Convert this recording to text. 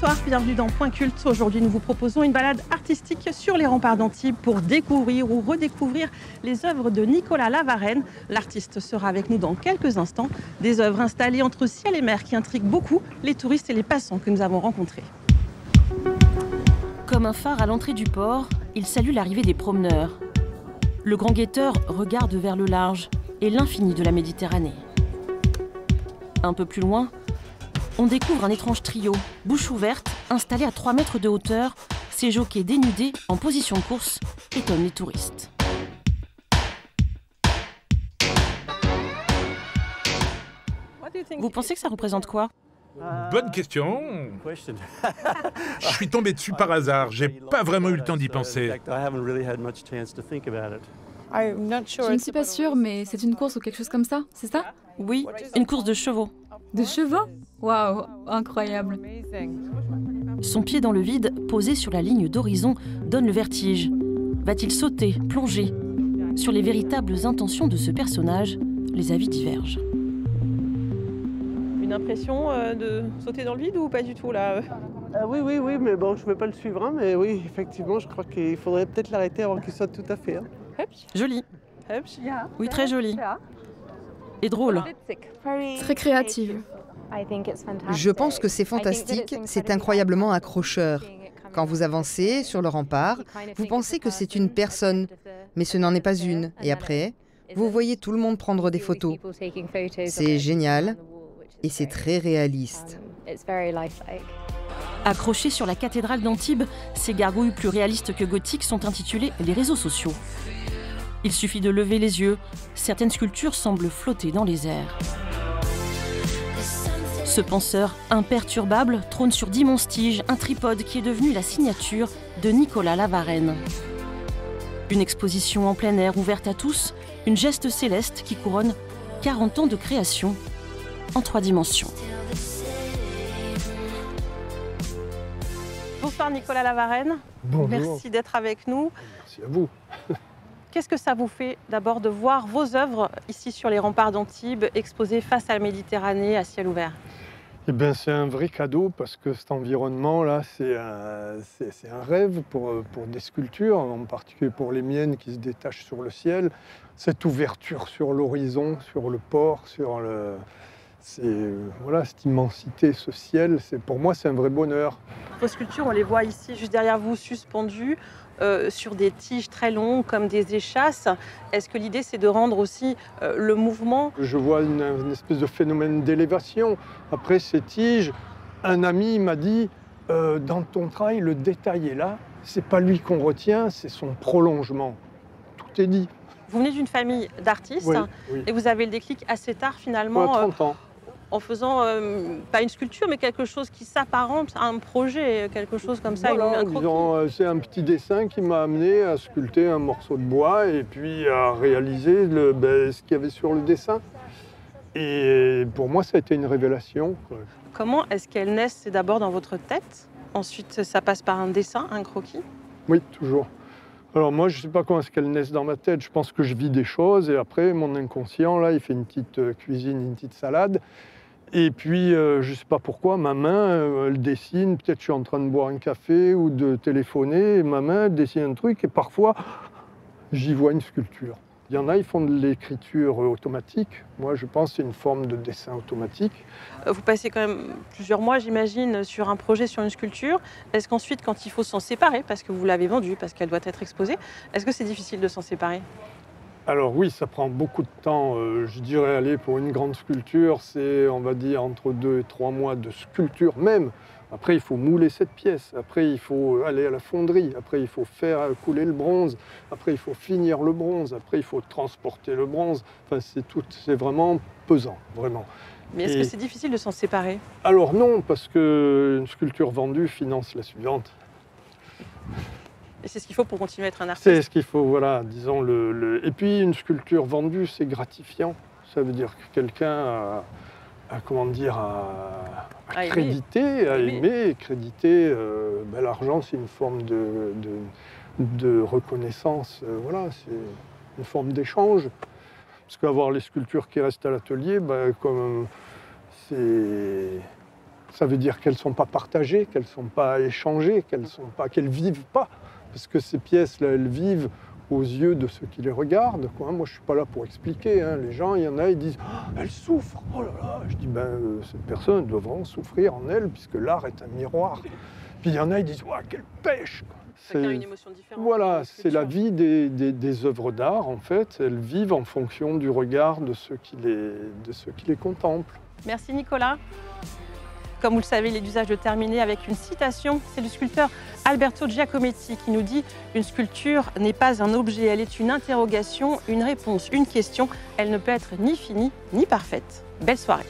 Bonsoir, bienvenue dans Point Culte. Aujourd'hui, nous vous proposons une balade artistique sur les remparts d'Antibes pour découvrir ou redécouvrir les œuvres de Nicolas Lavarenne. L'artiste sera avec nous dans quelques instants. Des œuvres installées entre ciel et mer qui intriguent beaucoup les touristes et les passants que nous avons rencontrés. Comme un phare à l'entrée du port, il salue l'arrivée des promeneurs. Le grand guetteur regarde vers le large et l'infini de la Méditerranée. Un peu plus loin, on découvre un étrange trio, bouche ouverte, installé à 3 mètres de hauteur. Ces jockeys dénudés, en position de course, étonnent les touristes. Vous pensez que ça représente quoi? Bonne question. Je suis tombé dessus par hasard. J'ai pas vraiment eu le temps d'y penser. Je ne suis pas sûre, mais c'est une course ou quelque chose comme ça, c'est ça? Oui, une course de chevaux. De chevaux? Waouh, incroyable. Son pied dans le vide, posé sur la ligne d'horizon, donne le vertige. Va-t-il sauter, plonger? Sur les véritables intentions de ce personnage, les avis divergent. Une impression de sauter dans le vide ou pas du tout là? Oui, mais bon, je ne vais pas le suivre, hein, mais oui, effectivement, je crois qu'il faudrait peut-être l'arrêter avant qu'il saute tout à fait. Hein. Joli. Oui, très joli. Et drôle. Très créative. Je pense que c'est fantastique, c'est incroyablement accrocheur. Quand vous avancez sur le rempart, vous pensez que c'est une personne, mais ce n'en est pas une. Et après, vous voyez tout le monde prendre des photos. C'est génial et c'est très réaliste. Accrochés sur la cathédrale d'Antibes, ces gargouilles plus réalistes que gothiques sont intitulées les réseaux sociaux. Il suffit de lever les yeux, certaines sculptures semblent flotter dans les airs. Ce penseur imperturbable trône sur d'immenses tiges, un tripode qui est devenu la signature de Nicolas Lavarenne. Une exposition en plein air ouverte à tous, une geste céleste qui couronne 40 ans de création en 3 dimensions. Bonsoir Nicolas Lavarenne. Bonjour. Merci d'être avec nous. Merci à vous. Qu'est-ce que ça vous fait d'abord de voir vos œuvres ici sur les remparts d'Antibes exposées face à la Méditerranée à ciel ouvert? Eh bien, c'est un vrai cadeau parce que cet environnement-là, c'est un rêve pour des sculptures, en particulier pour les miennes qui se détachent sur le ciel. Cette ouverture sur l'horizon, sur le port, voilà, cette immensité, ce ciel, pour moi, c'est un vrai bonheur. Vos sculptures, on les voit ici, juste derrière vous, suspendues sur des tiges très longues, comme des échasses. Est-ce que l'idée, c'est de rendre aussi le mouvement? Je vois une espèce de phénomène d'élévation. Après ces tiges, un ami m'a dit dans ton travail, le détail est là. C'est pas lui qu'on retient, c'est son prolongement. Tout est dit. Vous venez d'une famille d'artistes oui. et vous avez le déclic assez tard finalement. 30 ans. En faisant, pas une sculpture, mais quelque chose qui s'apparente à un projet, quelque chose comme ça, Voilà, un croquis. disons, c'est un petit dessin qui m'a amené à sculpter un morceau de bois et puis à réaliser ce qu'il y avait sur le dessin. Et pour moi, ça a été une révélation, quoi. Comment est-ce qu'elles naissent? C'est d'abord dans votre tête, ensuite ça passe par un dessin, un croquis? Oui, toujours. Alors moi, je ne sais pas comment est-ce qu'elles naissent dans ma tête. Je pense que je vis des choses et après, mon inconscient, là, il fait une petite cuisine, une petite salade. Et puis, je ne sais pas pourquoi, ma main, elle dessine. Peut-être je suis en train de boire un café ou de téléphoner. Et ma main dessine un truc et parfois, j'y vois une sculpture. Il y en a, ils font de l'écriture automatique. Moi, je pense que c'est une forme de dessin automatique. Vous passez quand même plusieurs mois, j'imagine, sur un projet, sur une sculpture. Est-ce qu'ensuite, quand il faut s'en séparer, parce que vous l'avez vendue, parce qu'elle doit être exposée, est-ce que c'est difficile de s'en séparer? Alors oui, ça prend beaucoup de temps. Je dirais, allez, pour une grande sculpture, c'est, on va dire, entre 2 et 3 mois de sculpture même. Après, il faut mouler cette pièce. Après, il faut aller à la fonderie. Après, il faut faire couler le bronze. Après, il faut finir le bronze. Après, il faut transporter le bronze. Enfin, c'est vraiment pesant, vraiment. Mais est-ce que c'est difficile de s'en séparer? Alors non, parce qu'une sculpture vendue finance la suivante. Et c'est ce qu'il faut pour continuer à être un artiste? C'est ce qu'il faut, voilà, disons. Et puis, une sculpture vendue, c'est gratifiant. Ça veut dire que quelqu'un a crédité, a aimé. Créditer, l'argent, c'est une forme de reconnaissance. Voilà, c'est une forme d'échange. Parce qu'avoir les sculptures qui restent à l'atelier, comme Ça veut dire qu'elles ne sont pas partagées, qu'elles ne sont pas échangées, qu'elles ne vivent pas. Parce que ces pièces-là, elles vivent aux yeux de ceux qui les regardent, quoi. Moi, je ne suis pas là pour expliquer. Hein. Les gens, il y en a, ils disent « Elle souffre !» Oh là là. Je dis cette personne doit vraiment souffrir en elle, puisque l'art est un miroir. Puis il y en a, ils disent « Quelle pêche !» Chacun a une émotion différente. Voilà, c'est la vie des œuvres d'art, en fait. Elles vivent en fonction du regard de ceux qui les contemplent. Merci Nicolas. Comme vous le savez, il est d'usage de terminer avec une citation. C'est le sculpteur Alberto Giacometti qui nous dit « Une sculpture n'est pas un objet, elle est une interrogation, une réponse, une question. Elle ne peut être ni finie ni parfaite. » Belle soirée.